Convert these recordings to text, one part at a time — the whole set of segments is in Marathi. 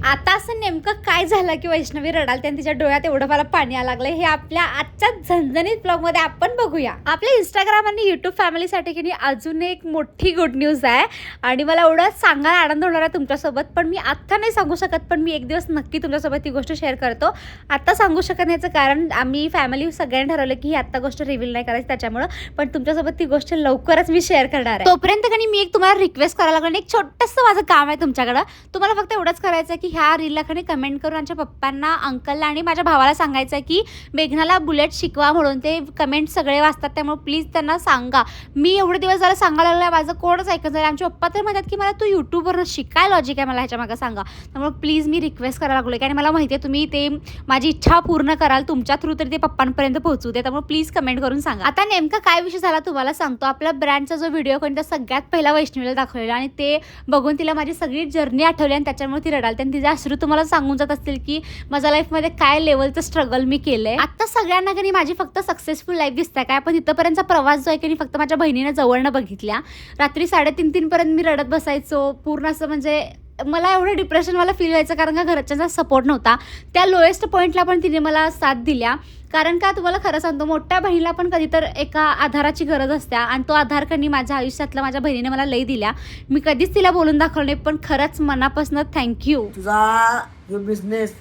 आता असं नेमकं काय झालं की वैष्णवी रडालते आणि तिच्या डोळ्यात एवढं मला पाणी यायला लागलं हे आपल्या आजच्या झणझणीत ब्लॉगमध्ये आपण बघूया. आपल्या इंस्टाग्राम आणि यूट्यूब फॅमिलीसाठी की अजून एक मोठी गुड न्यूज आहे आणि मला एवढं सांगायला आनंद होणार आहे तुमच्यासोबत, पण मी आत्ता नाही सांगू शकत, पण मी एक दिवस नक्की तुमच्यासोबत ती गोष्ट शेअर करतो. आत्ता सांगू शकत नाही याचं कारण आम्ही फॅमिली सगळ्यांनी ठरवलं की ही आत्ता गोष्ट रिव्हील नाही करायची त्याच्यामुळं, पण तुमच्यासोबत ती गोष्ट लवकरच मी शेअर करणार आहे. तोपर्यंत की मी एक तुम्हाला रिक्वेस्ट करायला लागलो, एक छोटंसं माझं काम आहे तुमच्याकडं. तुम्हाला फक्त एवढंच करायचं आहे की ह्या रीलला खाली कमेंट करून आमच्या पप्पांना, अंकलला आणि माझ्या भावाला सांगायचं आहे की मेघनाला बुलेट शिकवा म्हणून. ते कमेंट सगळे वाचतात त्यामुळे प्लीज त्यांना सांगा. मी एवढे दिवस जरा सांगायला लागलं माझं कोणच ऐकत नाही. आमचे पप्पा तर म्हणतात की मला तू यूट्यूबवरून शिक, काय लॉजिक आहे मला ह्याच्या मागं सांगा. त्यामुळे प्लीज मी रिक्वेस्ट करायला लागलो की आणि मला माहिती आहे तुम्ही ते माझी इच्छा पूर्ण कराल, तुमच्या थ्रू तरी ते पप्पांपर्यंत पोहोचू दे. त्यामुळे प्लीज कमेंट करून सांगा. आता नेमका काय विषय झाला तुम्हाला सांगतो. आपला ब्रँडचा जो व्हिडिओ कोणता सगळ्यात पहिला वैष्णवीला दाखवलेला आणि ते बघून तिला माझी सगळी जर्नी आठवली आणि त्याच्यामुळे ती रडालते आणि तिचे अश्रू तुम्हाला सांगून जात असतील की माझ्या लाईफमध्ये काय लेवलचं स्ट्रगल मी केलंय. आता सगळ्यांना की माझी फक्त सक्सेसफुल लाईफ दिसते काय, पण इथंपर्यंतचा प्रवास जो आहे की फक्त माझ्या बहिणीनं जवळनं बघितल्या. रात्री 3:30 पर्यंत मी रडत बसायचो पूर्ण असं, म्हणजे मला एवढं डिप्रेशन मला फील व्हायचं कारण का घरच्यांचा सपोर्ट नव्हता. त्या लोएस्ट पॉईंटला पण तिने मला साथ दिल्या. कारण का तुम्हाला खरं सांगतो, मोठ्या बहिणीला पण कधी तर एका आधाराची गरज असते आणि तो आधार कधी माझ्या आयुष्यातला माझ्या बहिणीने मला लई दिल्या. मी कधीच तिला बोलून दाखवलं नाही, पण खरंच मनापासून थँक्यू. तुझा जो बिझनेस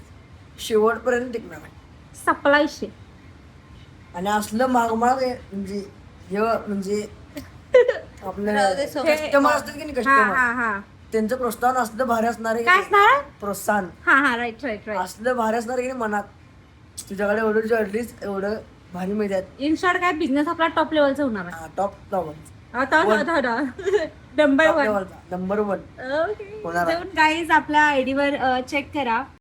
शेवटपर्यंत टिकणार आहे. सपला विषय. आणि असलं मागमाग म्हणजे म्हणजे आपलं कस्टमर असतात की नाही, कस्टमर त्यांचं प्रोत्साहन असलं भारी असणार आहे. काय असणार? प्रोत्साहन राईट असलं भारी असणार आहे की मनात. तुझ्याकडे एवढं ज्वेलरीज एवढं भारी मिळतात. इन शॉर्ट काय बिझनेस आपला टॉप लेवलचा होणार आहे. Top number 1. नंबर 1 होणार आहे. गाईज आपल्या आयडीवर चेक करा.